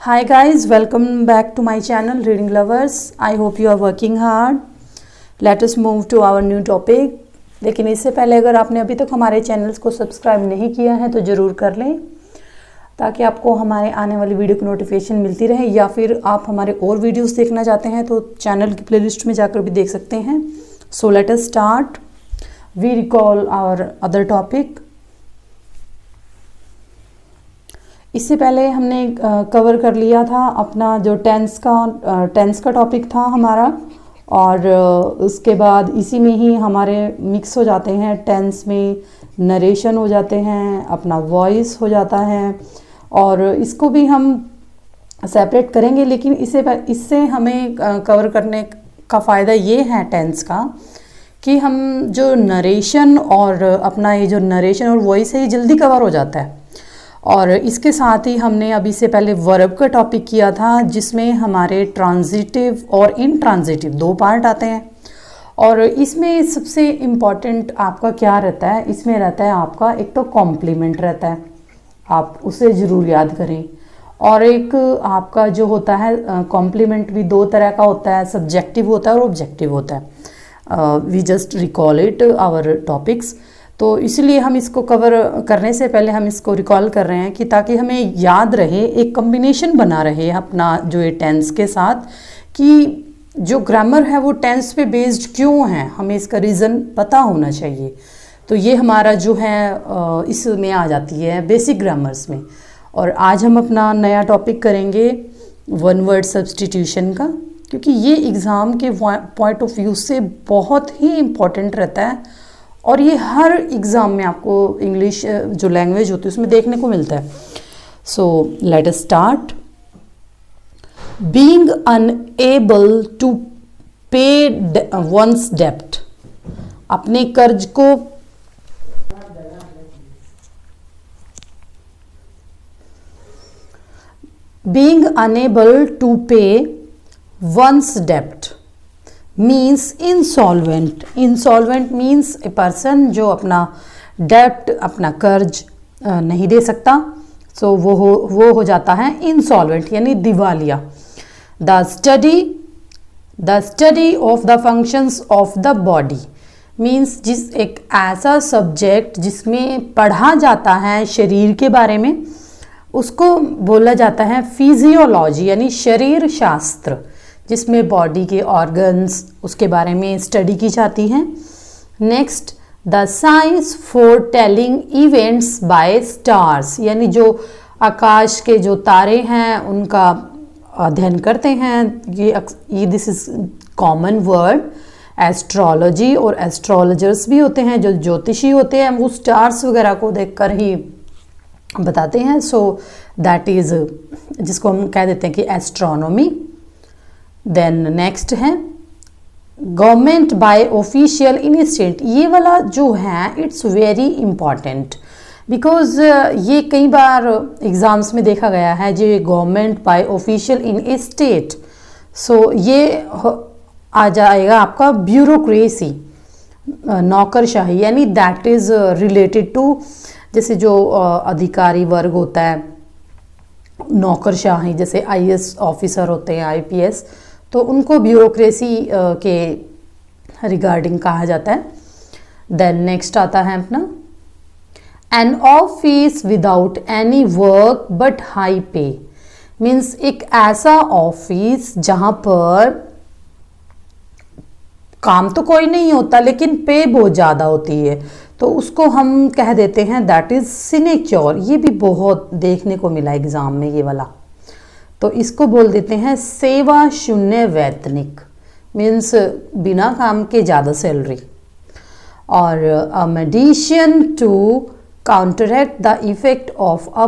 Hi guys, welcome back to my channel Reading Lovers. I hope you are working hard. Let us move to our new topic. लेकिन इससे पहले अगर आपने अभी तक हमारे चैनल्स को सब्सक्राइब नहीं किया है तो ज़रूर कर लें ताकि आपको हमारे आने वाली वीडियो की नोटिफिकेशन मिलती रहे, या फिर आप हमारे और वीडियोस देखना चाहते हैं तो चैनल की प्लेलिस्ट में जाकर भी देख सकते हैं. So let us start. We recall our other topic. इससे पहले हमने कवर कर लिया था अपना जो टेंस का टॉपिक था हमारा, और उसके बाद इसी में ही हमारे मिक्स हो जाते हैं. टेंस में नरेशन हो जाते हैं, अपना वॉइस हो जाता है, और इसको भी हम सेपरेट करेंगे. लेकिन इससे हमें कवर करने का फ़ायदा ये है टेंस का कि हम जो नरेशन और अपना ये जो नरेशन और वॉइस है ये जल्दी कवर हो जाता है. और इसके साथ ही हमने अभी से पहले वर्ब का टॉपिक किया था जिसमें हमारे ट्रांजिटिव और इनट्रांजिटिव दो पार्ट आते हैं. और इसमें सबसे इम्पॉर्टेंट आपका क्या रहता है, इसमें रहता है आपका एक तो कॉम्प्लीमेंट रहता है, आप उसे ज़रूर याद करें. और एक आपका जो होता है कॉम्प्लीमेंट भी दो तरह का होता है, सब्जेक्टिव होता है और ऑब्जेक्टिव होता है. We just recall it our topics. तो इसलिए हम इसको कवर करने से पहले हम इसको रिकॉल कर रहे हैं कि ताकि हमें याद रहे, एक कम्बिनेशन बना रहे अपना जो ये टेंस के साथ, कि जो ग्रामर है वो टेंस पे बेस्ड क्यों है, हमें इसका रीज़न पता होना चाहिए. तो ये हमारा जो है इसमें आ जाती है बेसिक ग्रामर्स में. और आज हम अपना नया टॉपिक करेंगे वन वर्ड सब्स्टिट्यूशन का, क्योंकि ये एग्ज़ाम के पॉइंट ऑफ व्यू से बहुत ही इम्पॉर्टेंट रहता है. और ये हर एग्ज़ाम में आपको इंग्लिश जो लैंग्वेज होती है उसमें देखने को मिलता है. So let us start. Being unable to pay one's डेब्ट, अपने कर्ज को being unable to pay one's डेब्ट means insolvent. Insolvent means a person जो अपना डेब्ट, अपना कर्ज नहीं दे सकता. सो वो हो जाता है इंसॉल्वेंट यानी दिवालिया. The study of the functions of the body means एक ऐसा सब्जेक्ट जिसमें पढ़ा जाता है शरीर के बारे में, उसको बोला जाता है फिजियोलॉजी यानी शरीर शास्त्र, जिसमें बॉडी के ऑर्गन्स उसके बारे में स्टडी की जाती हैं. Next, the science for telling events by stars, यानी जो आकाश के जो तारे हैं उनका अध्ययन करते हैं. ये this is common word. Astrology और एस्ट्रोलॉजर्स भी होते हैं जो ज्योतिषी होते हैं, वो स्टार्स वगैरह को देखकर ही बताते हैं. सो दैट इज़ जिसको हम कह देते हैं कि एस्ट्रोनॉमी. देन नेक्स्ट है गवर्नमेंट बाय ऑफिशियल इनिशिएट. ये वाला जो है इट्स वेरी इम्पॉर्टेंट बिकॉज ये कई बार एग्ज़ाम्स में देखा गया है जो government by official in a state. So ये आ जाएगा आपका ब्यूरोक्रेसी, नौकरशाही, यानी दैट इज़ रिलेटेड टू जैसे जो अधिकारी वर्ग होता है, नौकरशाही, जैसे आईएएस ऑफिसर होते हैं, आईपीएस, तो उनको ब्यूरोक्रेसी के रिगार्डिंग कहा जाता है. देन नेक्स्ट आता है अपना an office without any work but high पे. मीन्स एक ऐसा ऑफिस जहाँ पर काम तो कोई नहीं होता लेकिन पे बहुत ज़्यादा होती है, तो उसको हम कह देते हैं दैट इज़ सिनेक्योर. ये भी बहुत देखने को मिला एग्ज़ाम में ये वाला. तो इसको बोल देते हैं सेवा शून्य वेतनिक, मीन्स बिना काम के ज़्यादा सैलरी. और a medicine to counteract the effect of a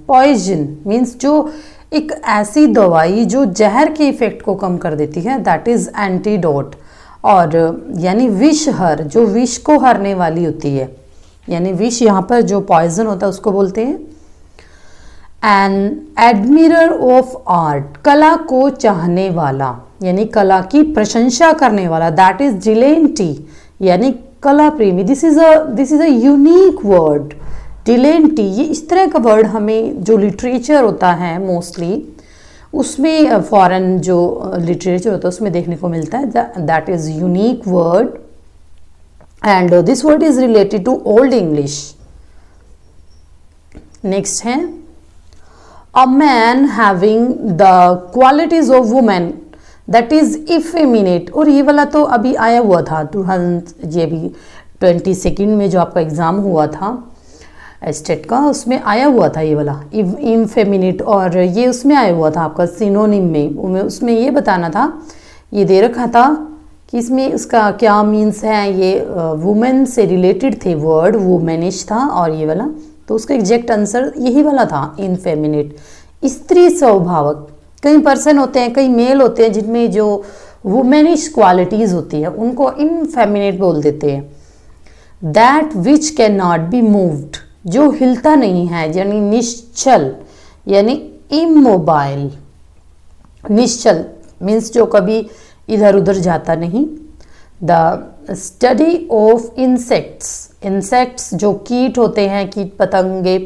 poison means जो एक ऐसी दवाई जो जहर के इफेक्ट को कम कर देती है, दैट इज़ एंटीडोट. और यानी विषहर, जो विष को हरने वाली होती है, यानी विष यहाँ पर जो पॉइजन होता है उसको बोलते हैं. एन एडमिरर ऑफ आर्ट, कला को चाहने वाला यानी कला की प्रशंसा करने वाला, दैट इज डिलेंटी यानी कला प्रेमी. This is a unique word dilettante, ये इस तरह का वर्ड हमें जो लिटरेचर होता है मोस्टली उसमें, फॉरेन जो लिटरेचर होता है उसमें देखने को मिलता है. That is unique word and this word is related to old English. Next है a man having the qualities of women that is effeminate. और ये वाला तो अभी आया हुआ था 2000, ये भी 22 में जो आपका एग्जाम हुआ था स्टेट का, उसमें आया हुआ था ये वाला इनफेमिनेट. और ये उसमें आया हुआ था आपका सिनोनिम में, उसमें ये बताना था, ये दे रखा था कि इसमें उसका क्या मीन्स है. ये वुमेन से रिलेटेड थे वर्ड, वुमेनिश था और ये वाला, तो उसका एग्जैक्ट आंसर यही वाला था इनफेमिनेट. स्त्री स्वभावक. कई पर्सन होते हैं, कई मेल होते हैं जिनमें जो वुमेनिश क्वालिटीज़ होती है उनको इनफेमिनेट बोल देते हैं. That which can not be moved, जो हिलता नहीं है, यानी निश्चल, यानी इमोबाइल. निश्चल मीन्स जो कभी इधर उधर जाता नहीं. The study of insects. Insects जो कीट होते हैं, कीट पतंगे,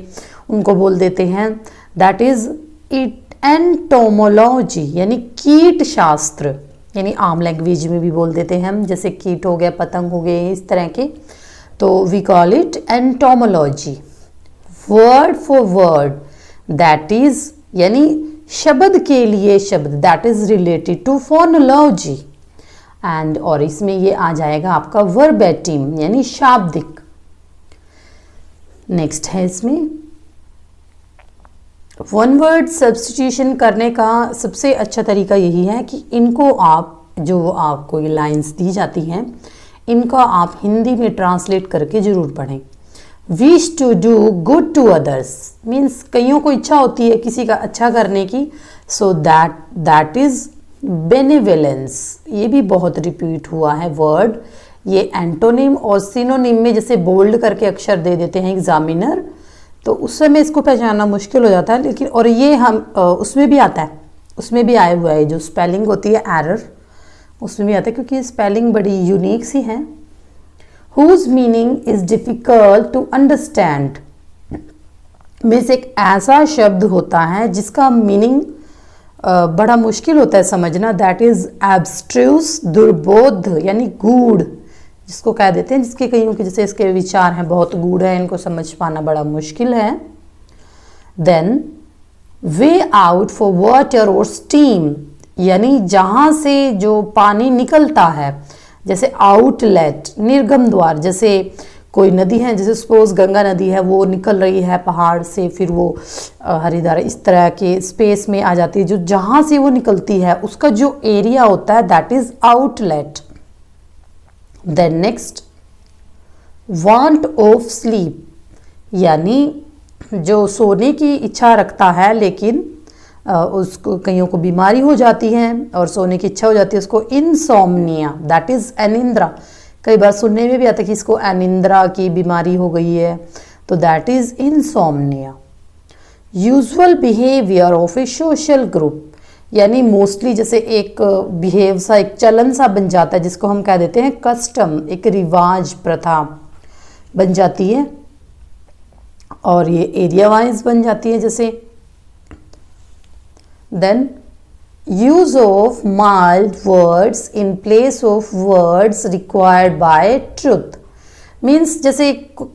उनको बोल देते हैं. दैट इज इट एंटोमोलॉजी, यानी कीट शास्त्र, यानी आम लैंग्वेज में भी बोल देते हैं हम, जैसे कीट हो गया, पतंग हो गए, इस तरह के, तो we call it entomology. Word for word, that is यानी शब्द के लिए शब्द, that is related to phonology. And और इसमें ये आ जाएगा आपका वर्बेटिम, यानी शाब्दिक. नेक्स्ट है इसमें वन वर्ड सब्स्टिट्यूशन करने का सबसे अच्छा तरीका यही है कि इनको आप, जो आपको ये लाइंस दी जाती हैं, इनका आप हिंदी में ट्रांसलेट करके ज़रूर पढ़ें. Wish to do good to others means कईयों को इच्छा होती है किसी का अच्छा करने की, सो दैट इज़ बेनेवलेंस. ये भी बहुत रिपीट हुआ है वर्ड. ये एंटोनिम और सिनोनिम में जैसे बोल्ड करके अक्षर दे देते हैं एग्जामिनर, तो उस समय इसको पहचानना मुश्किल हो जाता है. लेकिन और ये हम उसमें भी आता है, उसमें भी आया हुआ है, जो स्पेलिंग होती है एरर, उसमें भी आता है, क्योंकि स्पेलिंग बड़ी यूनिक सी है. Whose meaning is difficult to understand means एक ऐसा शब्द होता है जिसका मीनिंग बड़ा मुश्किल होता है समझना. दैट इज एब्स्ट्रूस, दुर्बोध यानी गूढ़, जिसको कह देते हैं, जिसके कईयों के जैसे इसके विचार हैं बहुत गूढ़ है, इनको समझ पाना बड़ा मुश्किल है. Then way out for water और स्टीम, यानी जहाँ से जो पानी निकलता है, जैसे आउटलेट, निर्गम द्वार. जैसे कोई नदी है, जैसे सपोज गंगा नदी है, वो निकल रही है पहाड़ से, फिर वो हरिद्वार इस तरह के स्पेस में आ जाती है, जो जहाँ से वो निकलती है उसका जो एरिया होता है that is outlet. Then next want of sleep, यानी जो सोने की इच्छा रखता है लेकिन उसको कईयों को बीमारी हो जाती है और सोने की इच्छा हो जाती है, उसको इंसोम्निया, दैट इज एनिंद्रा. कई बार सुनने में भी आता है कि इसको एनिंद्रा की बीमारी हो गई है, तो that is insomnia. Usual behaviour of A social group, यानी मोस्टली जैसे एक बिहेव सा, एक चलन सा बन जाता है, जिसको हम कह देते हैं कस्टम, एक रिवाज, प्रथा बन जाती है. और ये एरिया वाइज बन जाती है जैसे. Then use of mild words in place of words required by truth means जैसे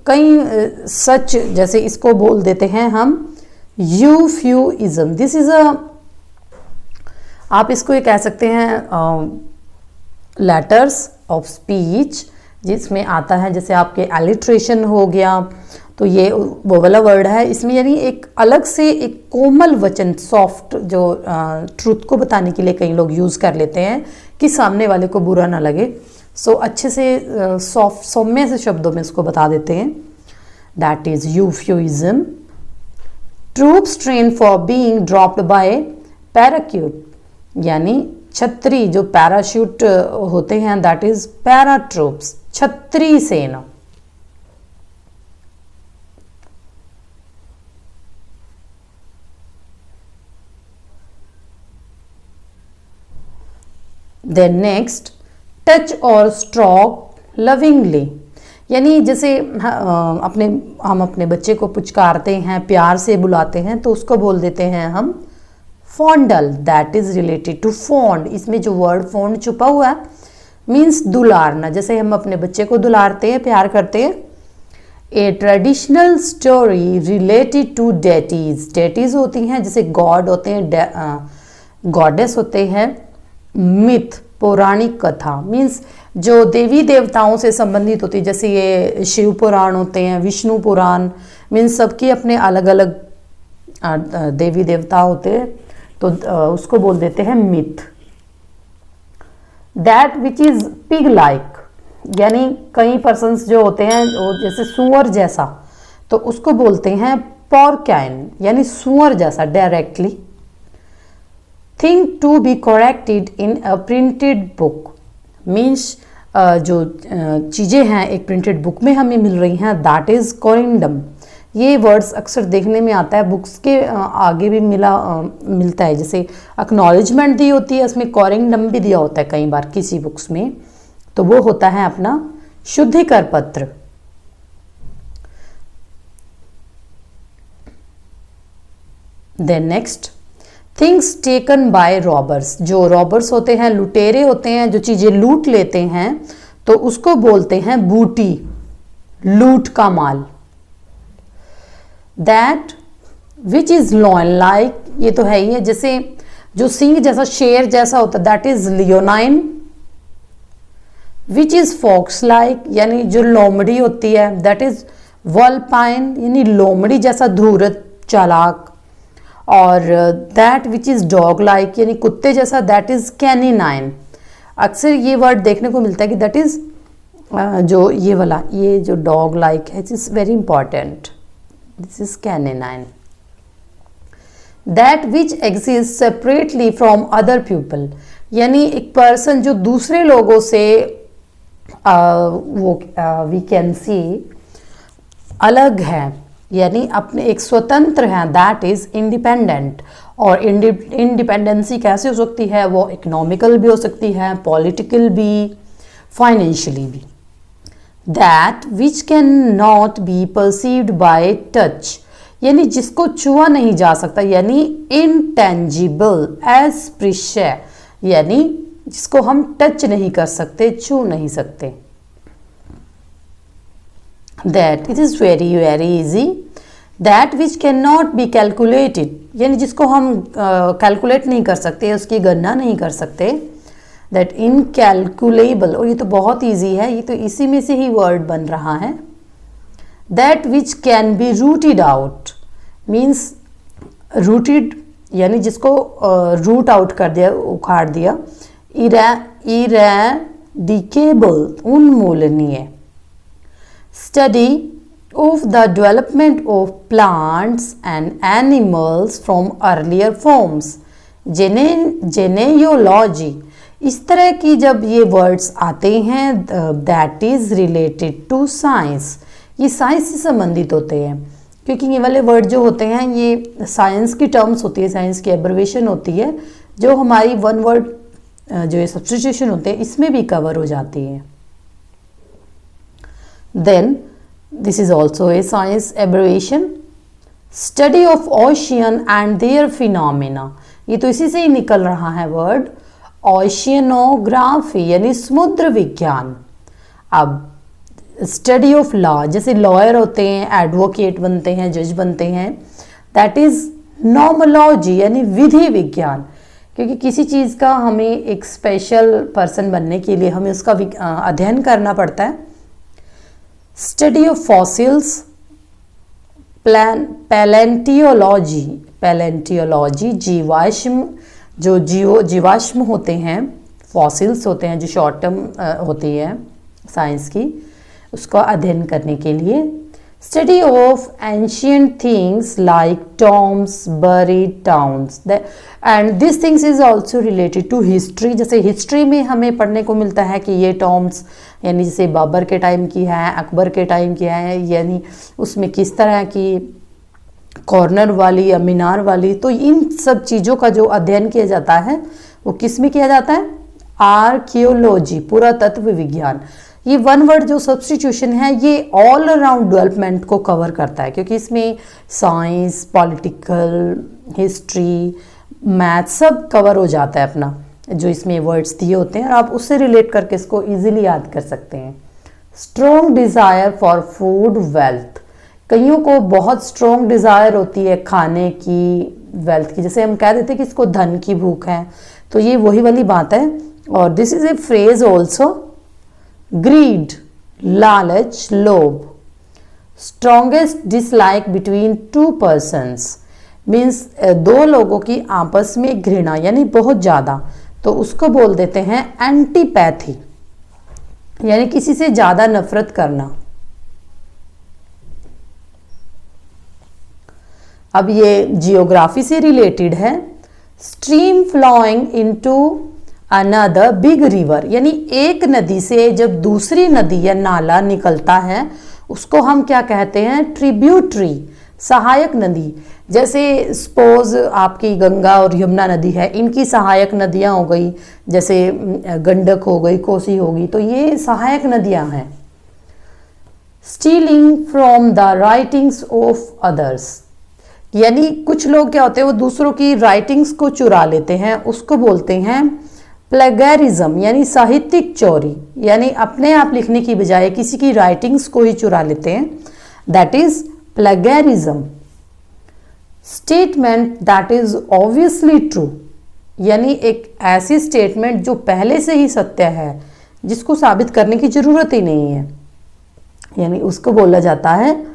कई सच, जैसे इसको बोल देते हैं हम यूफ्यूइज्म. दिस इज अ, आप इसको ये कह सकते हैं लेटर्स ऑफ स्पीच, जिसमें आता है जैसे आपके एलिट्रेशन हो गया, तो ये वो वाला वर्ड है इसमें, यानी एक अलग से एक कोमल वचन, सॉफ्ट, जो ट्रूथ को बताने के लिए कई लोग यूज़ कर लेते हैं कि सामने वाले को बुरा ना लगे. सो अच्छे से सॉफ्ट, सौम्य से शब्दों में इसको बता देते हैं. That is euphemism. Troops train for being dropped by parachute, यानी छतरी, जो पैराशूट होते हैं, दैट इज पैरा ट्रूप्स, छतरी सेना. देन नेक्स्ट टच और स्ट्रोक लविंगली, यानी जैसे हम अपने बच्चे को पुचकारते हैं, प्यार से बुलाते हैं, तो उसको बोल देते हैं हम fondle, that is related to fond. इसमें जो वर्ड फॉन्ड छुपा हुआ है मीन्स दुलारना, जैसे हम अपने बच्चे को दुलारते हैं, प्यार करते हैं। A traditional story related to deities, deities होती हैं जैसे गॉड होते हैं, गॉडेस होते हैं। मिथ, पौराणिक कथा मीन्स जो देवी देवताओं से संबंधित होती है, जैसे ये शिव पुराण होते हैं, विष्णु पुराण, मीन्स सबके अपने अलग अलग देवी देवता होते हैं, तो उसको बोल देते हैं myth. That which is pig like, यानी कई पर्सन्स जो होते हैं वो जैसे सुअर जैसा, तो उसको बोलते हैं पॉर्काइन, यानी सुअर जैसा directly. Thing to be corrected in a printed book means जो चीज़ें हैं एक प्रिंटेड बुक में हमें मिल रही हैं, दैट इज कोरिंडम। ये वर्ड्स अक्सर देखने में आता है, बुक्स के आगे भी मिलता है, जैसे एक्नॉलेजमेंट दी होती है, उसमें कोरिंडम भी दिया होता है कई बार किसी बुक्स में, तो वो होता है अपना शुद्धिकर पत्र। Then next, things taken by robbers, जो रॉबर्स होते हैं, लुटेरे होते हैं, जो चीजें लूट लेते हैं, तो उसको बोलते हैं बूटी, लूट का माल। That which is lion like, ये तो है ही है, जैसे जो सिंह जैसा, शेर जैसा होता है, that is leonine. Which is fox like, यानी जो लोमड़ी होती है, दैट इज वल्पाइन, यानी लोमड़ी जैसा धूर्त चालाक। और that which is dog like, यानी कुत्ते जैसा, दैट इज कैनिनाइन। अक्सर ये वर्ड देखने को मिलता है कि दैट इज जो ये वाला, ये जो डॉग लाइक है, it is very important, this is canine. That which exist separately from other people, यानी एक पर्सन जो दूसरे लोगों से वी कैन सी अलग है, यानी अपने एक स्वतंत्र है, दैट इज इंडिपेंडेंट। और इंडिपेंडेंसी कैसे हो सकती है, वो इकोनॉमिकल भी हो सकती है, पॉलिटिकल भी, फाइनेंशियली भी। That which can not be perceived bye touch, यानी जिसको छुआ नहीं जा सकता, यानी इनटेंजिबल, एज प्रीशियस, यानी जिसको हम टच नहीं कर सकते, छू नहीं सकते। That it is very very easy. That which can not be calculated, यानी जिसको हम कैलकुलेट नहीं कर सकते, उसकी गणना नहीं कर सकते, दैट इनकैलकुलेबल, और ये तो बहुत इजी है, ये तो इसी में से ही वर्ड बन रहा है। That which can be rooted out means rooted, यानी जिसको रूट आउट कर दिया, उखाड़ दिया। इरेडिकेबल, उन्मूलनीय। Study of the development of plants and animals from earlier forms, genealogy, इस तरह की जब ये वर्ड्स आते हैं, that is related to science, ये साइंस से संबंधित होते हैं, क्योंकि ये वाले वर्ड जो होते हैं ये साइंस की टर्म्स होती है, साइंस की एब्रिविएशन होती है, जो हमारी वन वर्ड जो ये सब्स्टिट्यूशन होते हैं इसमें भी कवर हो जाती है। Then this is also a science abbreviation, study of ocean and their phenomena, ये तो इसी से ही निकल रहा है वर्ड, ओशियनोग्राफी यानी समुद्र विज्ञान। अब स्टडी ऑफ लॉ, जैसे लॉयर होते हैं, एडवोकेट बनते हैं, जज बनते हैं, दैट इज नॉमोलॉजी यानी विधि विज्ञान, क्योंकि किसी चीज़ का हमें एक स्पेशल पर्सन बनने के लिए हमें उसका अध्ययन करना पड़ता है। Study of fossils, palaeontology, palaeontology जीवाश्म, जो जीवाश्म होते हैं, फॉसिल्स होते हैं जो शॉर्ट टर्म होती है साइंस की, उसका अध्ययन करने के लिए। Study of ancient things like tombs, buried towns, and this things is also related to history, जैसे हिस्ट्री में हमें पढ़ने को मिलता है कि ये टॉम्स यानी जैसे बाबर के टाइम की है, अकबर के टाइम की है, यानी उसमें किस तरह की कॉर्नर वाली या मीनार वाली, तो इन सब चीज़ों का जो अध्ययन किया जाता है वो किस में किया जाता है, आर्कियोलॉजी, पुरातत्व विज्ञान। ये वन वर्ड जो सब्स्टिट्यूशन है ये ऑल अराउंड डेवलपमेंट को कवर करता है, क्योंकि इसमें साइंस, पॉलिटिकल, हिस्ट्री, मैथ सब कवर हो जाता है अपना, जो इसमें वर्ड्स दिए होते हैं, और आप उससे रिलेट करके इसको इजीली याद कर सकते हैं। Strong desire for food, wealth. कईयों को बहुत स्ट्रॉन्ग डिज़ायर होती है खाने की, वेल्थ की, जैसे हम कह देते हैं कि इसको धन की भूख है, तो ये वही वाली बात है। और this is a phrase also, greed, लालच, लोभ। Strongest dislike between two persons means दो लोगों की आपस में घृणा यानी बहुत ज़्यादा, तो उसको बोल देते हैं एंटीपैथी, यानी किसी से ज़्यादा नफरत करना। अब ये जियोग्राफी से रिलेटेड है। Stream flowing into another big river, यानी एक नदी से जब दूसरी नदी या नाला निकलता है उसको हम क्या कहते हैं? ट्रिब्यूटरी, सहायक नदी। जैसे सपोज आपकी गंगा और यमुना नदी है, इनकी सहायक नदियां हो गई, जैसे गंडक हो गई, कोसी होगी, तो ये सहायक नदियां हैं। Stealing from the writings of others, यानी कुछ लोग क्या होते हैं वो दूसरों की राइटिंग्स को चुरा लेते हैं, उसको बोलते हैं प्लेगैरिज्म, यानी साहित्यिक चोरी, यानी अपने आप लिखने की बजाय किसी की राइटिंग्स को ही चुरा लेते हैं, that is plagiarism. Statement that is obviously true, यानी एक ऐसी स्टेटमेंट जो पहले से ही सत्य है, जिसको साबित करने की जरूरत ही नहीं है, यानी उसको बोला जाता है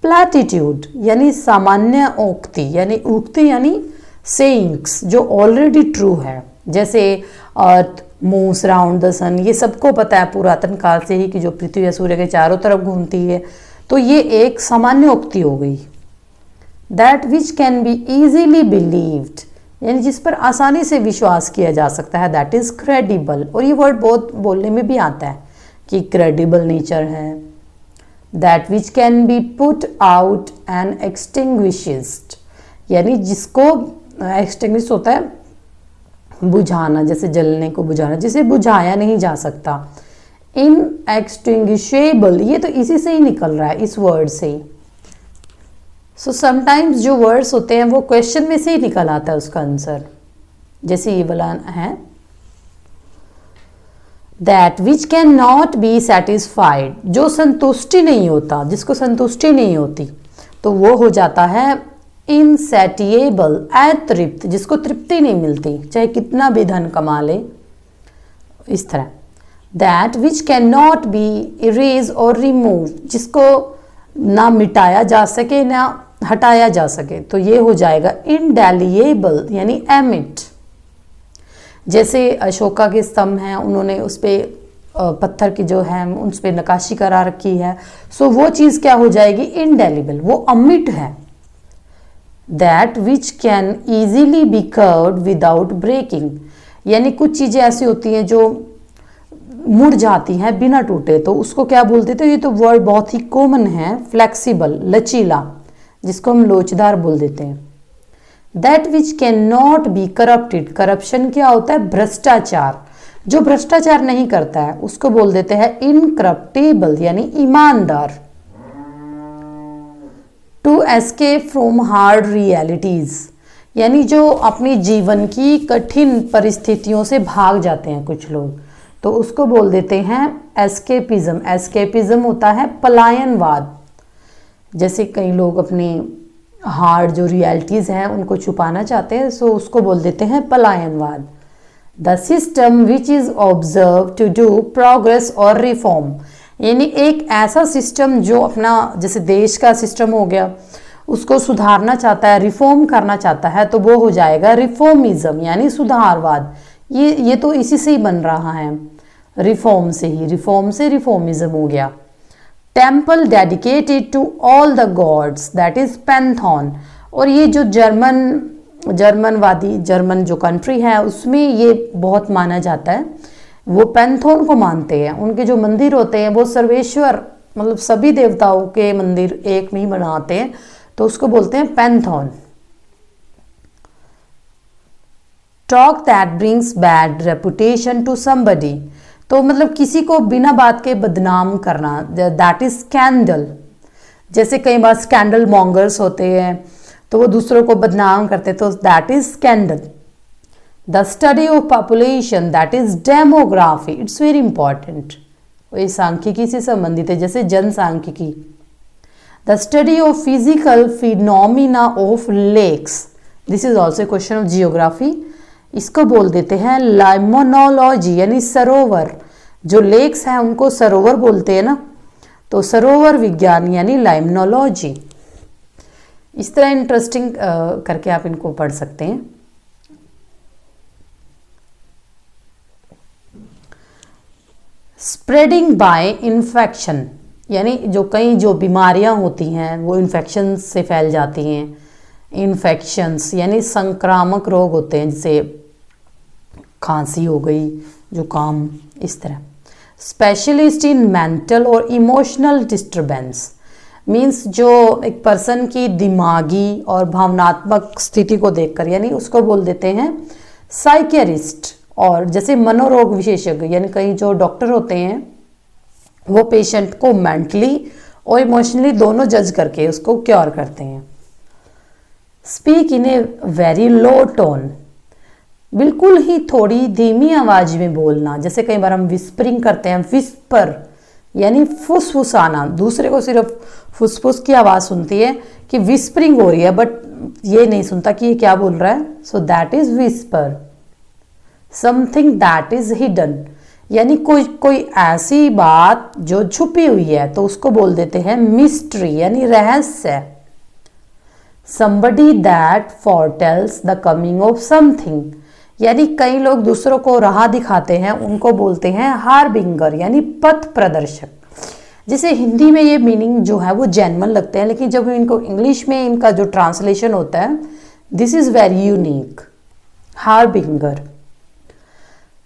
प्लैटिट्यूड, यानी सामान्य उक्ति, यानी उक्ति यानी सेइंग्स जो ऑलरेडी ट्रू है। जैसे अर्थ मूव्स राउंड द सन, ये सबको पता है पुरातन काल से ही कि जो पृथ्वी या सूर्य के चारों तरफ घूमती है, तो ये एक सामान्य उक्ति हो गई। That which can be easily believed, यानी जिस पर आसानी से विश्वास किया जा सकता है, दैट इज क्रेडिबल। और ये वर्ड बहुत बोलने में भी आता है कि क्रेडिबल नेचर है। That which can B put out and extinguished, यानी जिसको एक्सटिंग्विश होता है बुझाना, जैसे जलने को बुझाना, जिसे बुझाया नहीं जा सकता। इनएक्सटिंग्विशेबल, ये तो इसी से ही निकल रहा है, इस वर्ड से ही। सो समटाइम्स जो वर्ड्स होते हैं वो क्वेश्चन में से ही निकल आता है उसका आंसर, जैसे ये वाला है that which can not be satisfied, जो संतुष्टि नहीं होता, जिसको संतुष्टि नहीं होती, तो वो हो जाता है इनसैटिएबल, अतृप्त, जिसको तृप्ति नहीं मिलती चाहे कितना भी धन कमा ले, इस तरह। That which can not be erase और रिमूव, जिसको ना मिटाया जा सके ना हटाया जा सके, तो ये हो जाएगा इंडेलिएबल, यानी एमिट। जैसे अशोका के स्तंभ हैं, उन्होंने उस पर पत्थर की जो है उस पर नक्काशी करा रखी है, सो वो चीज़ क्या हो जाएगी? इंडेलिबल, वो अमिट है। That which can easily be curved without breaking, यानी कुछ चीज़ें ऐसी होती हैं जो मुड़ जाती हैं बिना टूटे, तो उसको क्या बोलते थे? ये तो वर्ड बहुत ही कॉमन है, फ्लेक्सिबल, लचीला, जिसको हम लोचदार बोल देते हैं। That which can not be corrupted, corruption क्या होता है? भ्रष्टाचार, जो भ्रष्टाचार नहीं करता है उसको बोल देते हैं इनकरप्टेबल, यानी ईमानदार। To escape from hard realities, यानी जो अपनी जीवन की कठिन परिस्थितियों से भाग जाते हैं कुछ लोग, तो उसको बोल देते हैं एस्केपिज्म। एस्केपिज्म होता है पलायनवाद, जैसे कई लोग अपने हार्ड जो रियलिटीज़ हैं उनको छुपाना चाहते हैं, सो उसको बोल देते हैं पलायनवाद। The system which is observe to do progress और रिफॉर्म, यानी एक ऐसा सिस्टम जो अपना, जैसे देश का सिस्टम हो गया, उसको सुधारना चाहता है, रिफॉर्म करना चाहता है, तो वो हो जाएगा रिफॉर्मिज्म, यानी सुधारवाद। ये तो इसी से ही बन रहा है, रिफॉर्म से ही, रिफॉर्म से रिफॉर्मिज्म हो गया। Temple dedicated to all the gods, that is pantheon. और ये जो जर्मन जो कंट्री है उसमें ये बहुत माना जाता है, वो पैंथॉन को मानते हैं। उनके जो मंदिर होते हैं वो सर्वेश्वर, मतलब सभी देवताओं के मंदिर एक में ही बनाते हैं, तो उसको बोलते हैं pantheon. Talk that brings bad reputation to somebody, तो मतलब किसी को बिना बात के बदनाम करना, दैट इज स्कैंडल। जैसे कई बार स्कैंडल मॉन्गर्स होते हैं तो वो दूसरों को बदनाम करते हैं, तो that is scandal. The study of population, that is demography, it's very important. ये सांख्यिकी से संबंधित है, जैसे जनसांख्यिकी। The study of physical phenomena of lakes, this is also question of geography. इसको बोल देते हैं लाइमोनोलॉजी, यानी सरोवर। जो लेक्स हैं उनको सरोवर बोलते हैं ना, तो सरोवर विज्ञान यानी लाइमोनोलॉजी। इस तरह इंटरेस्टिंग करके आप इनको पढ़ सकते हैं। स्प्रेडिंग बाय इन्फेक्शन, यानी जो बीमारियां होती हैं वो इन्फेक्शन से फैल जाती हैं। इन्फेक्शंस यानी संक्रामक रोग होते हैं, जैसे खांसी हो गई, जुकाम, इस तरह। स्पेशलिस्ट इन मेंटल और इमोशनल डिस्टर्बेंस, मीन्स जो एक पर्सन की दिमागी और भावनात्मक स्थिति को देखकर, यानी उसको बोल देते हैं साइकियाट्रिस्ट। और जैसे मनोरोग विशेषज्ञ, यानी कई जो डॉक्टर होते हैं वो पेशेंट को मेंटली और इमोशनली दोनों जज करके उसको क्योर करते हैं। Speak in a very low tone, बिल्कुल ही थोड़ी धीमी आवाज में बोलना। जैसे कई बार हम विस्परिंग करते हैं, विस्पर यानी फुसफुसाना, दूसरे को सिर्फ फुसफुस की आवाज सुनती है कि विस्परिंग हो रही है, बट ये नहीं सुनता कि ये क्या बोल रहा है, so that is whisper. Something that is hidden, यानी कोई ऐसी बात जो छुपी हुई है, तो उसको बोल देते हैं मिस्ट्री यानी रहस्य। somebody that foretells the coming of something, यानी कई लोग दूसरों को राह दिखाते हैं, उनको बोलते हैं हार्बिंगर यानी पथ प्रदर्शक। जैसे हिंदी में ये मीनिंग जो है वो जेन्युइन लगते हैं, लेकिन जब इनको इंग्लिश में इनका जो ट्रांसलेशन होता है, this is very unique, harbinger.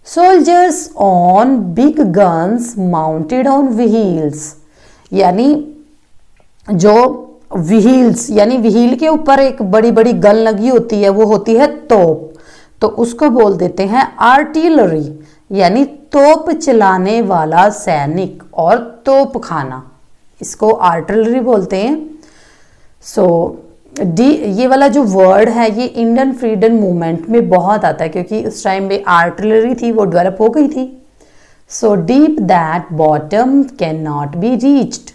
Soldiers on big guns mounted on wheels, यानी जो व्हील्स यानी व्हील के ऊपर एक बड़ी बड़ी गन लगी होती है, वो होती है तोप, तो उसको बोल देते हैं आर्टिलरी, यानी तोप चलाने वाला सैनिक और तोपखाना, इसको आर्टिलरी बोलते हैं। सो ये वाला जो वर्ड है ये इंडियन फ्रीडम मूवमेंट में बहुत आता है, क्योंकि उस टाइम में आर्टिलरी थी वो डेवलप हो गई थी। So deep that bottom can not be reached,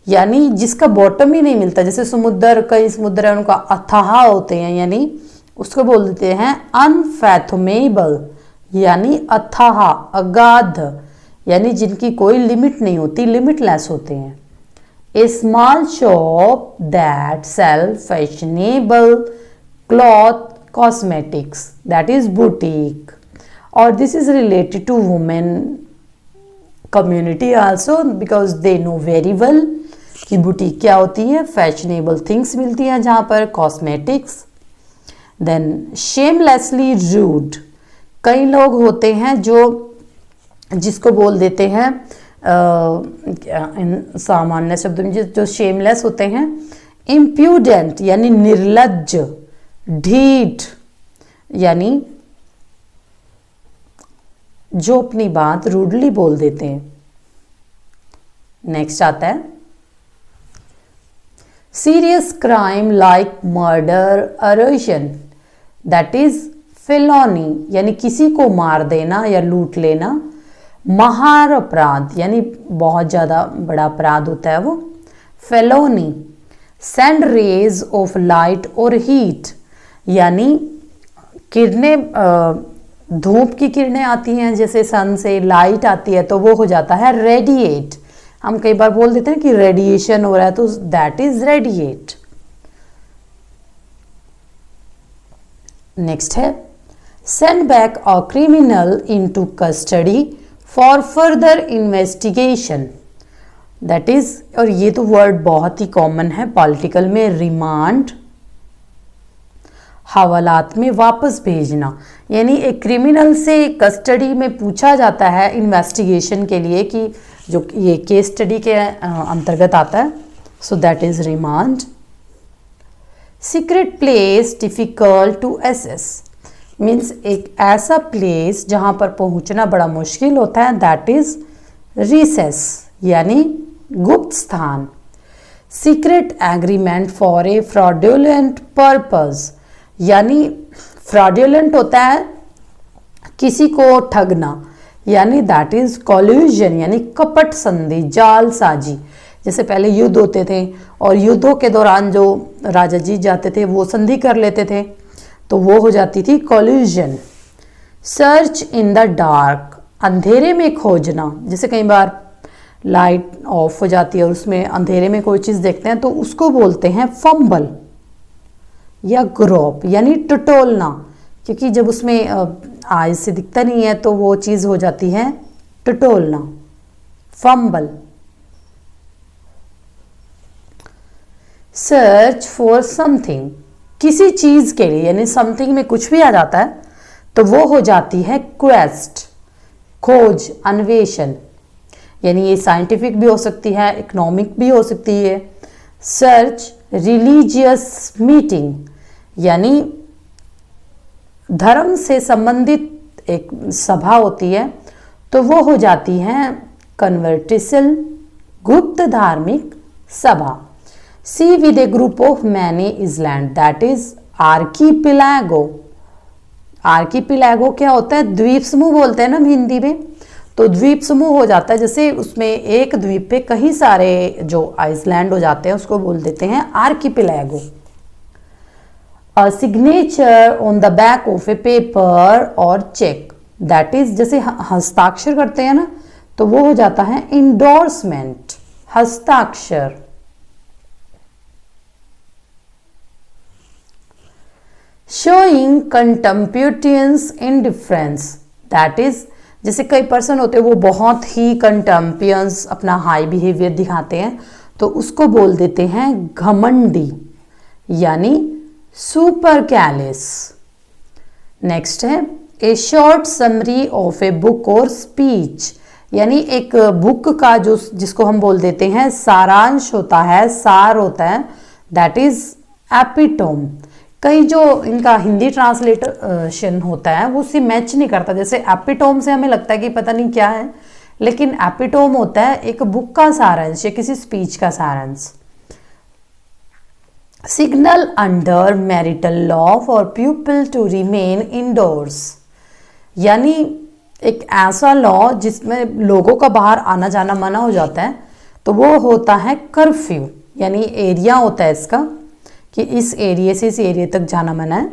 यानी जिसका बॉटम ही नहीं मिलता। जैसे समुद्र, कई समुद्र है उनका अथाह होते हैं, यानी उसको बोल देते हैं अनफैथोमेबल, यानी अथाह, अगाध, यानी जिनकी कोई लिमिट नहीं होती, लिमिटलेस होते हैं। A small shop that sell fashionable cloth cosmetics, that is boutique, और this is related to women community also, because they know very well कि बुटीक क्या होती है। फैशनेबल थिंग्स मिलती हैं जहाँ पर, कॉस्मेटिक्स। देन शेमलेसली रूड, कई लोग होते हैं जो जिसको बोल देते हैं इन सामान्य शब्द में जो शेमलेस होते हैं, इम्प्यूडेंट यानी निर्लज्ज, ढीठ यानी जो अपनी बात रूडली बोल देते हैं। नेक्स्ट आता है serious crime like murder, arson, that is felony, यानी किसी को मार देना या लूट लेना। महार अपराध यानी बहुत ज़्यादा बड़ा अपराध होता है वो, felony. Send rays of light और हीट, यानी किरणें, धूप की किरणें आती हैं जैसे सन से, लाइट आती है तो वो हो जाता है रेडिएट। हम कई बार बोल देते हैं कि रेडिएशन हो रहा है, तो दैट इज रेडिएट। नेक्स्ट है send back a criminal into custody for further investigation, that is, और ये तो वर्ड बहुत ही कॉमन है पॉलिटिकल में, रिमांड, हवालात में वापस भेजना, यानी एक क्रिमिनल से कस्टडी में पूछा जाता है इन्वेस्टिगेशन के लिए, कि जो ये केस स्टडी के अंतर्गत आता है, so that is remand. Secret place difficult to access, means एक ऐसा प्लेस जहाँ पर पहुँचना बड़ा मुश्किल होता है, दैट इज रिसेस यानी गुप्त स्थान। Secret agreement for a fraudulent purpose यानी फ्रॉडुलेंट होता है किसी को ठगना, यानी दैट इज कॉल्यूजन यानी कपट संधि, जालसाजी। जैसे पहले युद्ध होते थे और युद्धों के दौरान जो राजा जीत जाते थे वो संधि कर लेते थे, तो वो हो जाती थी collusion. Search in the dark अंधेरे में खोजना, जैसे कई बार लाइट ऑफ हो जाती है और उसमें अंधेरे में कोई चीज़ देखते हैं तो उसको बोलते हैं फंबल या ग्रोप यानी टटोलना, क्योंकि जब उसमें आईज से दिखता नहीं है तो वो चीज़ हो जाती है टटोलना, फंबल। सर्च फॉर समथिंग किसी चीज़ के लिए, यानी समथिंग में कुछ भी आ जाता है तो वो हो जाती है क्वेस्ट, खोज, अन्वेषण। यानी ये साइंटिफिक भी हो सकती है, इकोनॉमिक भी हो सकती है। सर्च रिलीजियस मीटिंग यानी धर्म से संबंधित एक सभा होती है तो वो हो जाती है कन्वर्टिसल, गुप्त धार्मिक सभा। Sea with a group of many island that is archipelago. Archipelago क्या होता है? द्वीप समूह बोलते हैं ना हम हिंदी में, तो द्वीप समूह हो जाता है जैसे उसमें एक द्वीप पे कई सारे जो आइसलैंड हो जाते हैं उसको बोल देते हैं archipelago. A signature on the back of a paper और चेक दैट इज जैसे हस्ताक्षर करते हैं ना तो वो हो जाता है इंडोर्समेंट, हस्ताक्षर। शोइंग कंटेम्प्यूटियंस इंडिफरेंस दैट इज जैसे कई पर्सन होते हैं वो बहुत ही कंटेम्पियंस अपना हाई बिहेवियर दिखाते हैं तो उसको बोल देते हैं घमंडी यानी सुपर कैलिस। नेक्स्ट है ए short summary of a book और स्पीच यानी एक बुक का जो जिसको हम बोल देते हैं सारांश होता है, सार होता है, दैट इज एपिटोम। कई जो इनका हिंदी ट्रांसलेशन होता है वो उससे मैच नहीं करता, जैसे एपिटोम से हमें लगता है कि पता नहीं क्या है, लेकिन एपिटोम होता है एक बुक का सारांश या किसी स्पीच का सारांश। Signal under marital law for people to remain indoors यानी एक ऐसा लॉ जिसमें लोगों का बाहर आना जाना मना हो जाता है तो वो होता है कर्फ्यू, यानी एरिया होता है इसका कि इस एरिया से इस एरिया तक जाना मना है।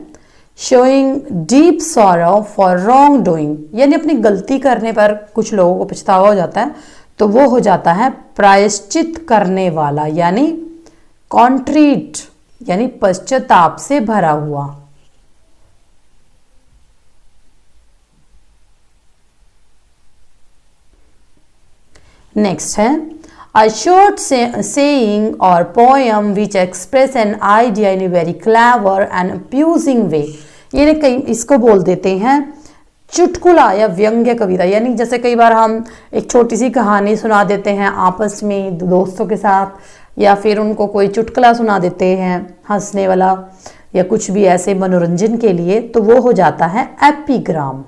Showing deep sorrow for wrong doing यानी अपनी गलती करने पर कुछ लोगों को पछतावा हो जाता है तो वो हो जाता है प्रायश्चित करने वाला यानी कॉन्ट्रीट यानी पश्चाताप से भरा हुआ। नेक्स्ट है a short saying or poem which express an idea in a very clever and amusing way यानी कई इसको बोल देते हैं चुटकुला या व्यंग्य कविता, यानी जैसे कई बार हम एक छोटी सी कहानी सुना देते हैं आपस में दोस्तों के साथ या फिर उनको कोई चुटकुला सुना देते हैं हंसने वाला या कुछ भी ऐसे मनोरंजन के लिए तो वो हो जाता है एपिग्राम।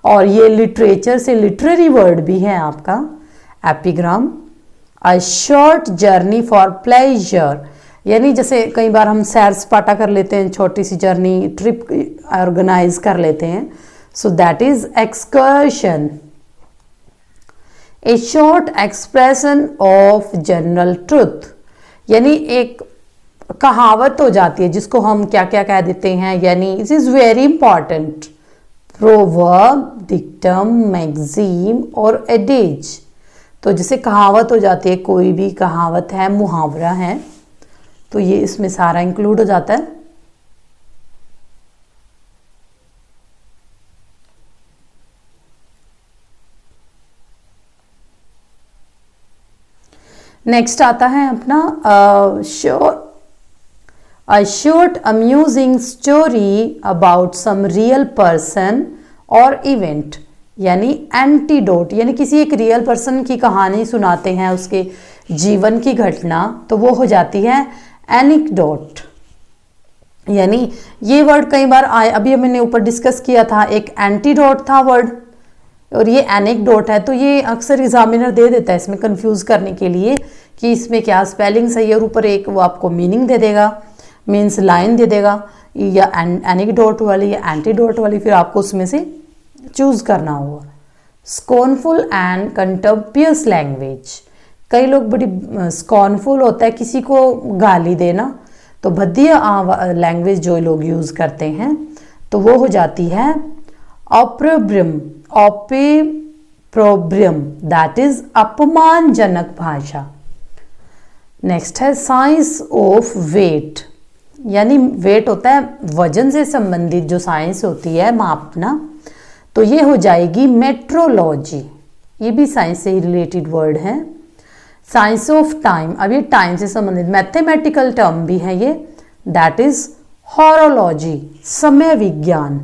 और ये लिटरेचर से लिटरेरी वर्ड भी है आपका epigram. A short journey for pleasure यानी जैसे कई बार हम सैर सपाटा कर लेते हैं, छोटी सी जर्नी ट्रिप ऑर्गेनाइज कर लेते हैं, सो that is excursion. A short expression of general truth यानी एक कहावत हो जाती है जिसको हम क्या क्या कह देते हैं, यानी it is very important. Proverb, dictum, maxim और एडेज, तो जैसे कहावत हो जाती है, कोई भी कहावत है, मुहावरा है, तो ये इसमें सारा इंक्लूड हो जाता है। नेक्स्ट आता है अपना a short amusing story about some real person or event यानी एंटीडोट यानी किसी एक रियल पर्सन की कहानी सुनाते हैं, उसके जीवन की घटना, तो वो हो जाती है एनिक्डोट। यानी ये वर्ड कई बार आए, अभी मैंने ऊपर डिस्कस किया था, एक एंटीडोट था वर्ड और ये एनेक्डोट है, तो ये अक्सर एग्जामिनर दे देता है इसमें कंफ्यूज करने के लिए कि इसमें क्या स्पेलिंग सही है, और ऊपर एक वो आपको मीनिंग दे देगा, मीन्स लाइन दे देगा, या एनेक्डोट वाली या एंटीडोट वाली, फिर आपको उसमें से चूज करना होगा। स्कॉर्नफुल एंड कंटेम्पियस लैंग्वेज, कई लोग बड़ी स्कॉर्नफुल होता है किसी को गाली देना, तो भद्दिया लैंग्वेज जो लोग यूज करते हैं तो वो हो जाती है ऑप्रोब्रियम, ऑपेप्रोब्रियम, दैट इज अपमानजनक भाषा। नेक्स्ट है साइंस ऑफ वेट, यानी वेट होता है वजन से संबंधित जो साइंस होती है मापना, तो ये हो जाएगी मेट्रोलॉजी, ये भी साइंस से ही रिलेटेड वर्ड है। साइंस ऑफ टाइम, अब ये टाइम से संबंधित मैथमेटिकल टर्म भी है ये, दैट इज हॉरोलॉजी, समय विज्ञान,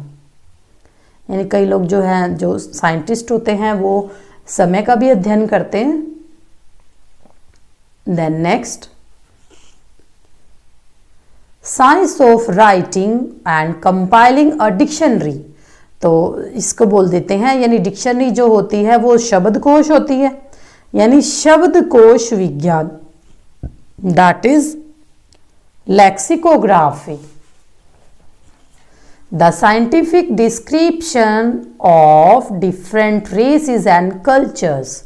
यानी कई लोग जो हैं जो साइंटिस्ट होते हैं वो समय का भी अध्ययन करते हैं। Then next science of writing and compiling a dictionary, तो इसको बोल देते हैं, यानी डिक्शनरी जो होती है वो शब्दकोश होती है, यानी शब्दकोश विज्ञान, that is lexicography. The scientific description of different races and cultures.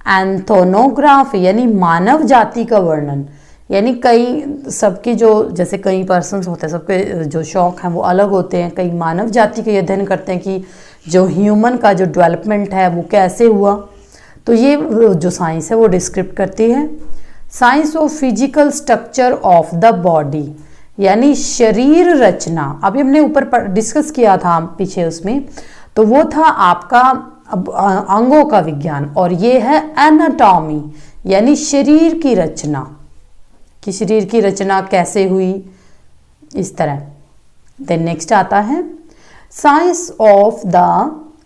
Ethnography, यानी मानव जाति का वर्णन, यानी कई सबकी जो जैसे कई पर्सन्स होते हैं, सबके जो शौक हैं वो अलग होते हैं, कई मानव जाति का अध्ययन करते हैं कि जो ह्यूमन का जो डेवलपमेंट है वो कैसे हुआ, तो ये जो साइंस है वो डिस्क्रिप्ट करती है। Science of physical structure of the body, यानी शरीर रचना, अभी हमने ऊपर डिस्कस किया था पीछे उसमें, तो वो था आपका अंगों का विज्ञान, और ये है एनाटॉमी, यानी शरीर की रचना, कि शरीर की रचना कैसे हुई, इस तरह। देन नेक्स्ट आता है science of the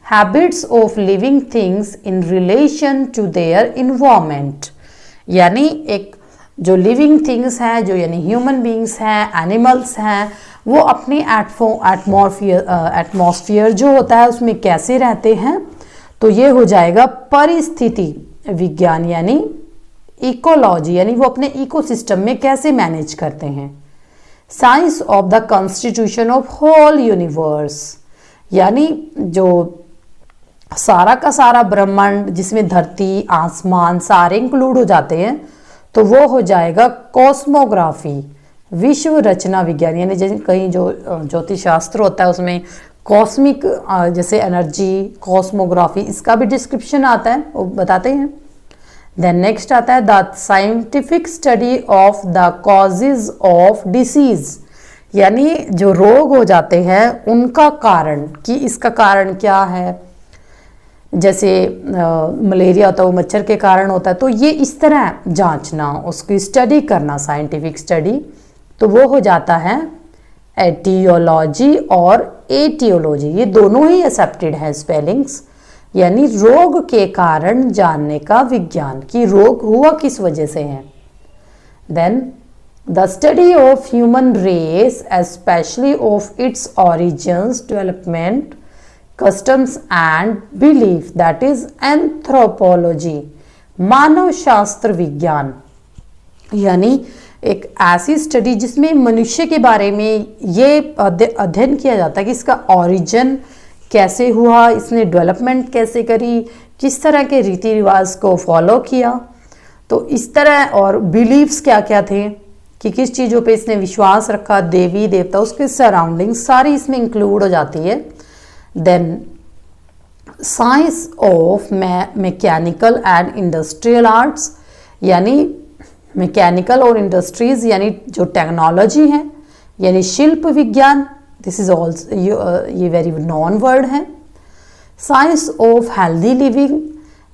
habits of living things in relation to their environment, यानी एक जो लिविंग थिंग्स हैं, जो यानी ह्यूमन बींग्स हैं, एनिमल्स हैं, वो अपनी एटमॉस्फेयर जो होता है उसमें कैसे रहते हैं, तो ये हो जाएगा परिस्थिति विज्ञान, यानी इकोलॉजी, यानी वो अपने इकोसिस्टम में कैसे मैनेज करते हैं। Science of the constitution of whole universe, यानी जो सारा का सारा ब्रह्मांड जिसमें धरती आसमान सारे इंक्लूड हो जाते हैं, तो वो हो जाएगा कॉस्मोग्राफी, विश्व रचना विज्ञान, यानी जैसे कहीं जो ज्योतिष शास्त्र होता है उसमें कॉस्मिक जैसे एनर्जी, कॉस्मोग्राफी, इसका भी डिस्क्रिप्शन आता है, वो बताते हैं। देन नेक्स्ट आता है the scientific study of the causes of disease, यानी जो रोग हो जाते हैं उनका कारण, कि इसका कारण क्या है, जैसे मलेरिया होता है वो मच्छर के कारण होता है, तो ये इस तरह जांचना, उसकी स्टडी करना, साइंटिफिक स्टडी, तो वो हो जाता है एटियोलॉजी और एटियोलॉजी, ये दोनों ही एक्सेप्टेड है स्पेलिंग्स, यानी रोग के कारण जानने का विज्ञान, कि रोग हुआ किस वजह से है। Then the study of human race especially of its origins, development, customs and belief, that is anthropology, मानव शास्त्र विज्ञान, यानी एक ऐसी स्टडी जिसमें मनुष्य के बारे में ये अध्ययन किया जाता है कि इसका ओरिजिन कैसे हुआ, इसने डेवलपमेंट कैसे करी, किस तरह के रीति रिवाज को फॉलो किया, तो इस तरह, और बिलीव्स क्या क्या थे, कि किस चीज़ों पे इसने विश्वास रखा, देवी देवता, उसके सराउंडिंग सारी इसमें इंक्लूड हो जाती है। Then science of mechanical and industrial arts, यानी मैकेनिकल और इंडस्ट्रीज, यानी जो टेक्नोलॉजी है, यानी शिल्प विज्ञान, दिस इज ऑल्सो ये वेरी नॉन वर्ड है। साइंस ऑफ हेल्दी लिविंग,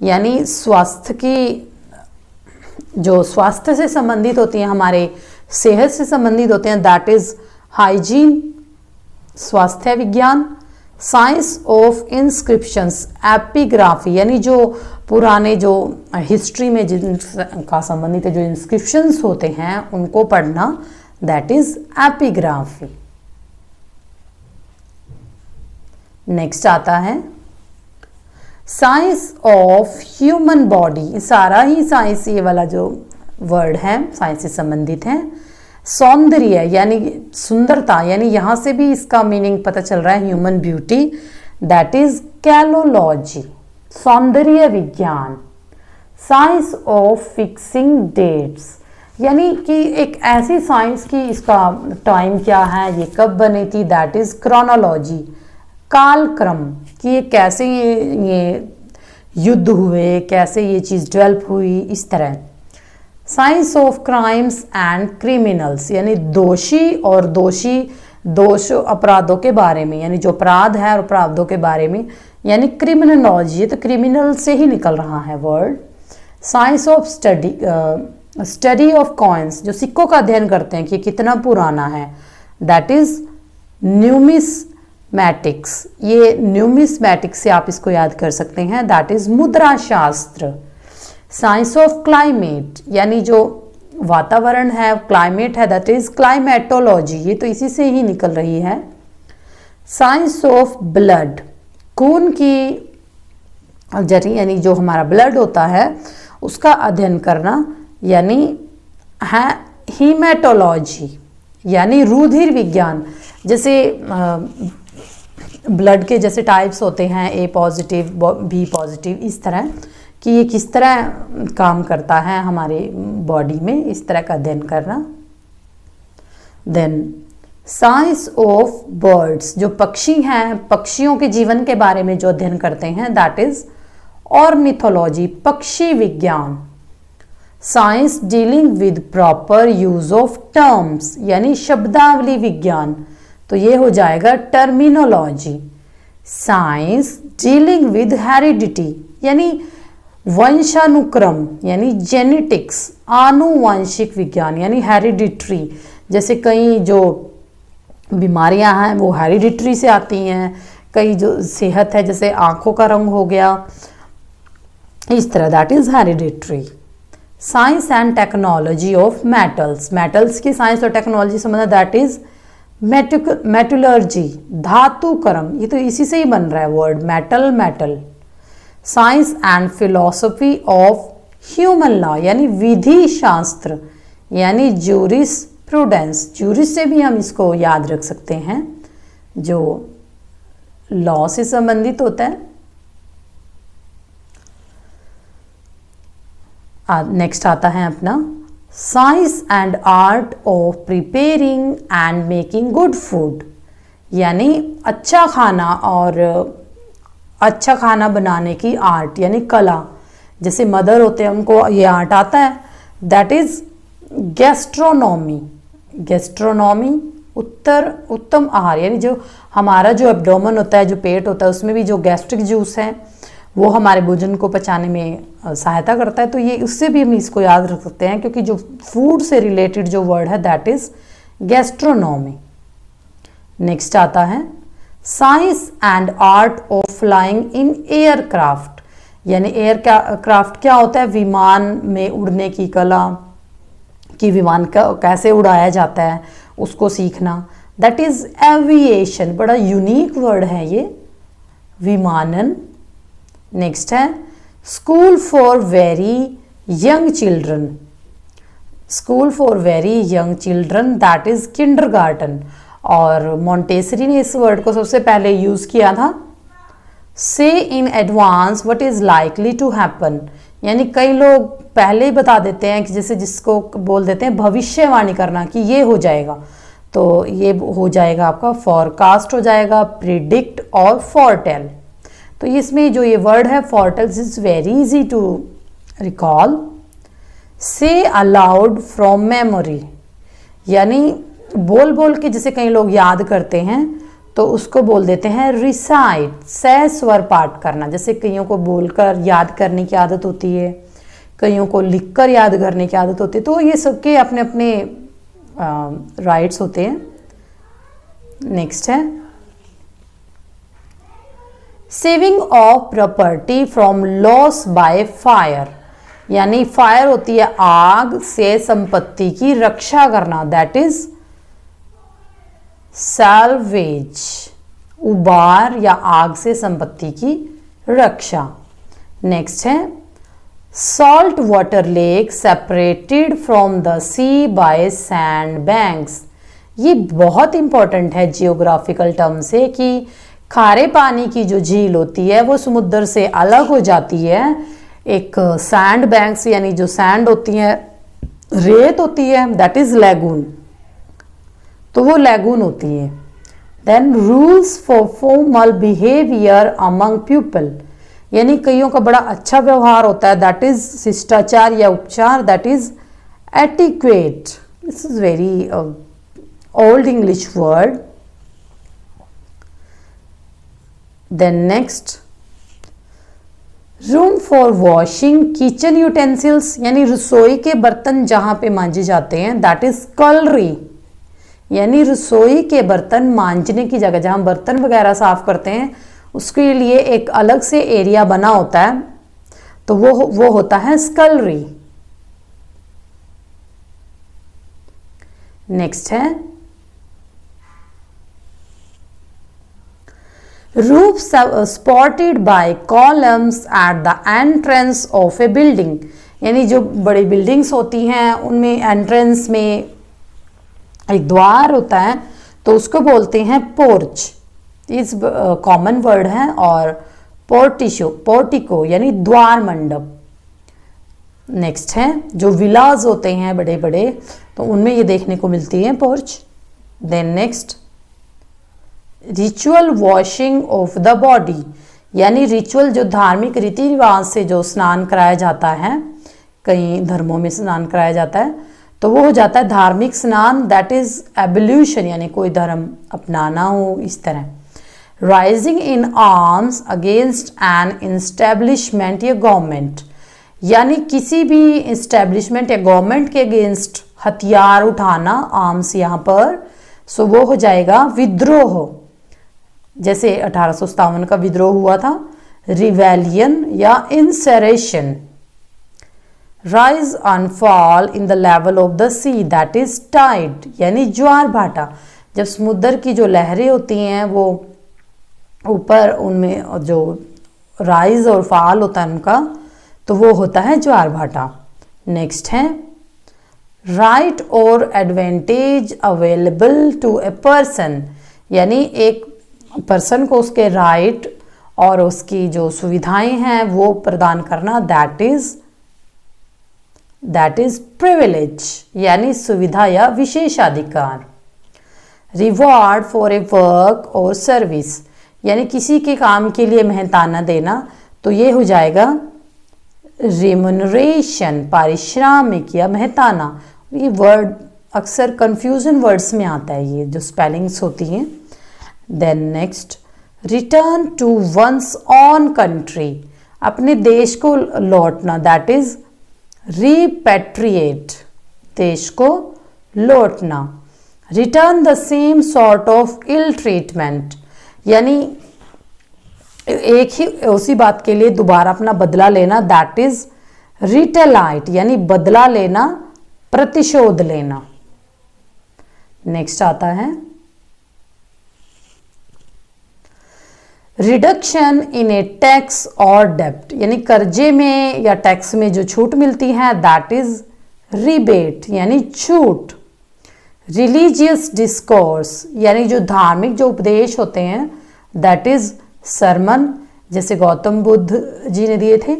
यानी स्वास्थ्य की, जो स्वास्थ्य से संबंधित होती हैं, हमारे सेहत से संबंधित होते हैं, दैट इज हाइजीन, स्वास्थ्य विज्ञान। साइंस ऑफ इंस्क्रिप्शंस, एपिग्राफी, यानी जो पुराने जो हिस्ट्री में जिनका संबंधित है, जो इंस्क्रिप्शंस होते हैं उनको पढ़ना, दैट इज एपिग्राफी। नेक्स्ट आता है साइंस ऑफ ह्यूमन बॉडी। सारा ही साइंस, ये वाला जो वर्ड है साइंस से संबंधित है। सौंदर्य यानी सुंदरता, यानी यहाँ से भी इसका मीनिंग पता चल रहा है ह्यूमन ब्यूटी, दैट इज कैलोलॉजी, सौंदर्य विज्ञान। साइंस ऑफ फिक्सिंग डेट्स, यानी कि एक ऐसी साइंस की इसका टाइम क्या है, ये कब बनी थी, दैट इज क्रोनोलॉजी, कालक्रम, कि ये कैसे ये युद्ध हुए, कैसे ये चीज़ डेवलप हुई, इस तरह। Science of crimes and criminals, यानी दोषी और दोष अपराधों के बारे में, यानी जो अपराध है और अपराधों के बारे में, यानी क्रिमिनोलॉजी, तो क्रिमिनल से ही निकल रहा है word. Science of study of coins, जो सिक्कों का अध्ययन करते हैं कि कितना पुराना है, दैट इज न्यूमिस्मैटिक्स। ये न्यूमिस्मैटिक्स से आप इसको याद कर सकते हैं, दैट इज मुद्रा शास्त्र। साइंस ऑफ क्लाइमेट, यानी जो वातावरण है, क्लाइमेट है, दैट इज क्लाइमेटोलॉजी, ये तो इसी से ही निकल रही है। साइंस ऑफ ब्लड, खून की जरी, यानी जो हमारा ब्लड होता है उसका अध्ययन करना, यानी है हीमेटोलॉजी, यानी रुधिर विज्ञान। जैसे ब्लड के जैसे टाइप्स होते हैं, ए पॉजिटिव, बी पॉजिटिव, इस तरह कि ये किस तरह काम करता है हमारे बॉडी में, इस तरह का अध्ययन करना। देन साइंस ऑफ बर्ड्स, जो पक्षी हैं, पक्षियों के जीवन के बारे में जो अध्ययन करते हैं, दैट इज ऑर्निथोलॉजी, पक्षी विज्ञान। Science dealing with proper use of terms, यानी शब्दावली विज्ञान, तो ये हो जाएगा terminology. Science dealing with heredity, यानी वंशानुक्रम, यानी जेनेटिक्स, आनुवंशिक विज्ञान, यानी हेरिडिटरी। जैसे कई जो बीमारियां हैं वो हेरिडिटरी से आती हैं, कई जो सेहत है जैसे आंखों का रंग हो गया, इस तरह, that is hereditary. Science and technology of metals, metals की साइंस और टेक्नोलॉजी संबंध, दैट इज मेटलर्जी, धातुकर्म, ये तो इसी से ही बन रहा है word metal. Science and philosophy of human law, यानी विधि शास्त्र, यानी जूरिस प्रूडेंस, जूरिस से भी हम इसको याद रख सकते हैं, जो लॉ से संबंधित होता है। नेक्स्ट आता है अपना science and art of preparing and making good food, यानी अच्छा खाना और अच्छा खाना बनाने की आर्ट, यानी कला। जैसे मदर होते हैं उनको ये आर्ट आता है, दैट इज गैस्ट्रोनॉमी। गैस्ट्रोनॉमी उत्तम आहार, यानी जो हमारा जो एब्डोमेन होता है, जो पेट होता है, उसमें भी जो गैस्ट्रिक जूस है वो हमारे भोजन को पचाने में सहायता करता है, तो ये उससे भी हम इसको याद रख सकते हैं, क्योंकि जो फूड से रिलेटेड जो वर्ड है दैट इज गैस्ट्रोनॉमी। नेक्स्ट आता है science and art of flying in aircraft, यानी एयरक्राफ्ट क्या होता है, विमान में उड़ने की कला, कि विमान का कैसे उड़ाया जाता है उसको सीखना, दैट इज एविएशन। बड़ा यूनिक वर्ड है ये, विमानन। नेक्स्ट है school for very young children, school for very young children, that is kindergarten. और मॉन्टेसरी ने इस वर्ड को सबसे पहले यूज किया था। Say in advance what is likely to happen, यानी कई लोग पहले ही बता देते हैं, कि जैसे जिसको बोल देते हैं भविष्यवाणी करना, कि ये हो जाएगा, तो ये हो जाएगा आपका फॉरकास्ट हो जाएगा, प्रिडिक्ट और फॉरटेल। तो इसमें जो ये वर्ड है foretell is very easy to recall. Say aloud from memory, यानी बोल बोल के जैसे कई लोग याद करते हैं तो उसको बोल देते हैं रिसाइट, सह स्वर पाठ करना। जैसे कईयों को बोलकर याद करने की आदत होती है, कईयों को लिखकर याद करने की आदत होती है, तो ये सबके अपने अपने राइट्स होते हैं। नेक्स्ट है saving of property from loss by fire, यानी फायर होती है आग से संपत्ति की रक्षा करना, दैट इज सैल्वेज। उबार या आग से संपत्ति की रक्षा। नेक्स्ट है salt water lake separated from the sea by sand banks. ये बहुत इंपॉर्टेंट है जियोग्राफिकल टर्म से कि खारे पानी की जो झील होती है वो समुद्र से अलग हो जाती है एक सैंड बैंक्स यानी जो सैंड होती है, रेत होती है, दैट इज लैगून, तो वो लैगून होती है। Then rules for formal behaviour among people, यानी कईयों का बड़ा अच्छा व्यवहार होता है, दैट इज शिष्टाचार या उपचार, that is etiquette. This is very old English word. Then next room for washing kitchen utensils, यानी रसोई के बर्तन जहां पे मांजे जाते हैं, दैट इज कलरी, यानी रसोई के बर्तन मांजने की जगह जहां बर्तन वगैरह साफ करते हैं उसके लिए एक अलग से एरिया बना होता है, तो वो होता है स्कलरी। नेक्स्ट है roof supported by columns at the entrance of a building, यानी जो बड़ी बिल्डिंग्स होती हैं उनमें एंट्रेंस में एक द्वार होता है तो उसको बोलते हैं पोर्च। इस कॉमन वर्ड है। और पोर्टिको यानी द्वार मंडप। नेक्स्ट है जो विलाज होते हैं बड़े बड़े तो उनमें ये देखने को मिलती है porch. Then next ritual washing of the body, यानी रिचुअल जो धार्मिक रीति रिवाज से जो स्नान कराया जाता है, कई धर्मों में स्नान कराया जाता है तो वो हो जाता है धार्मिक स्नान, दैट इज एबोल्यूशन, यानी कोई धर्म अपनाना हो इस तरह। Rising in arms against an establishment या गवर्नमेंट, यानी किसी भी इंस्टेब्लिशमेंट या गवर्नमेंट के अगेंस्ट हथियार उठाना, आर्म्स यहाँ पर, सो वो हो जाएगा विद्रोह। जैसे 1857 का विद्रोह हुआ था, रिवेलियन या insurrection. Rise and fall in the level of the sea, that is tide, यानी ज्वार भाटा। जब समुद्र की जो लहरें होती हैं वो ऊपर, उनमें जो राइज और फॉल होता है उनका, तो वो होता है ज्वार भाटा। नेक्स्ट है राइट और advantage available to a person, यानी एक पर्सन को उसके राइट और उसकी जो सुविधाएं हैं वो प्रदान करना, दैट इज प्रिविलेज, यानी सुविधा या विशेषाधिकार। रिवॉर्ड फॉर ए वर्क और सर्विस, यानी किसी के काम के लिए मेहनताना देना, तो ये हो जाएगा रिम्यूनरेशन, पारिश्रमिक या मेहताना। ये वर्ड अक्सर कंफ्यूजन वर्ड्स में आता है, ये जो स्पेलिंग्स होती हैं। Then next return to one's own country, अपने देश को लौटना, दैट इज रिपेट्रिएट, देश को लौटना। Return the same sort of ill treatment, यानी एक ही उसी बात के लिए दोबारा अपना बदला लेना, दैट इज रिटेलाइट, यानी बदला लेना, प्रतिशोध लेना। नेक्स्ट आता है रिडक्शन इन ए टैक्स और डेब्ट, यानी कर्जे में या टैक्स में जो छूट मिलती है, दैट इज रिबेट, यानी छूट। रिलीजियस डिस्कोर्स, यानी जो धार्मिक जो उपदेश होते हैं, दैट इज सरमन, जैसे गौतम बुद्ध जी ने दिए थे।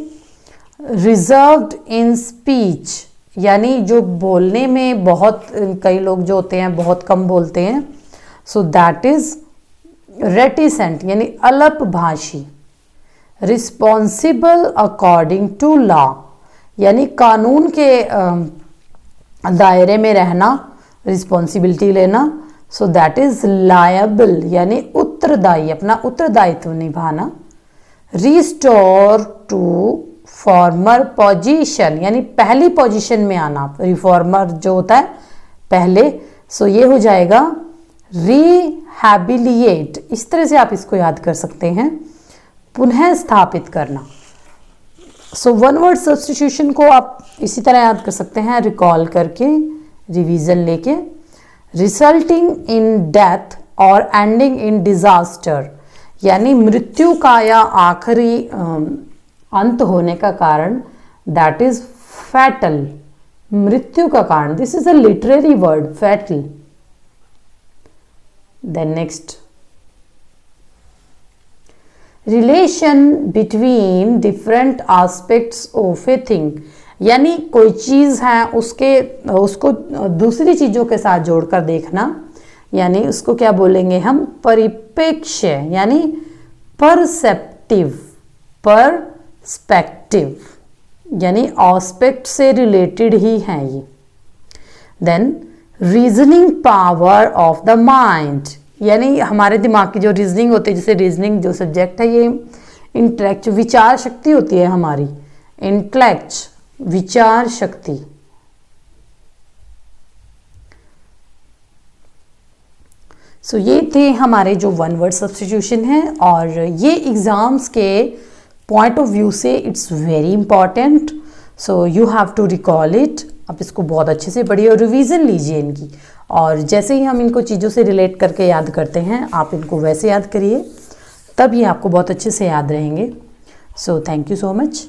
रिजर्व्ड इन स्पीच, यानी जो बोलने में बहुत, कई लोग जो होते हैं बहुत कम बोलते हैं, सो दैट इज रेटिसेंट, यानी अल्पभाषी। रिस्पॉन्सिबल अकॉर्डिंग टू लॉ, यानी कानून के दायरे में रहना, रिस्पॉन्सिबिलिटी लेना, सो दैट इज लायबल, यानी उत्तरदायी, अपना उत्तरदायित्व निभाना। रिस्टोर टू फॉर्मर पोजीशन, यानी पहली पोजीशन में आना, रिफॉर्मर जो होता है पहले, सो ये हो जाएगा रिहैबिलिएट। इस तरह से आप इसको याद कर सकते हैं, पुनः स्थापित करना। सो वन वर्ड सब्स्टिट्यूशन को आप इसी तरह याद कर सकते हैं, रिकॉल करके, रिवीजन लेके। रिजल्टिंग इन डेथ और एंडिंग इन डिजास्टर, यानी मृत्यु का या आखिरी अंत होने का कारण, दैट इज फैटल, मृत्यु का कारण। This is a literary word, fatal. Then next, relation between different aspects of a thing, यानी कोई चीज है उसको दूसरी चीजों के साथ जोड़कर देखना, यानी उसको क्या बोलेंगे हम, परिप्रेक्ष्य, यानी परसेप्टिव, परस्पेक्टिव, यानी एस्पेक्ट से रिलेटेड ही है ये। Then reasoning power of the mind, यानी हमारे दिमाग की जो रीजनिंग होती है, जैसे रीजनिंग जो सब्जेक्ट है ये इंटेलेक्ट, विचार शक्ति होती है हमारी, इंटेलेक्ट, विचार शक्ति। सो ये थे हमारे जो वन वर्ड सब्स्टिट्यूशन है, और ये एग्जाम्स के पॉइंट ऑफ व्यू से it's very important. So you have to recall it. आप इसको बहुत अच्छे से पढ़िए और रिवीजन लीजिए इनकी, और जैसे ही हम इनको चीज़ों से रिलेट करके याद करते हैं, आप इनको वैसे याद करिए, तब ये आपको बहुत अच्छे से याद रहेंगे। So thank you so much.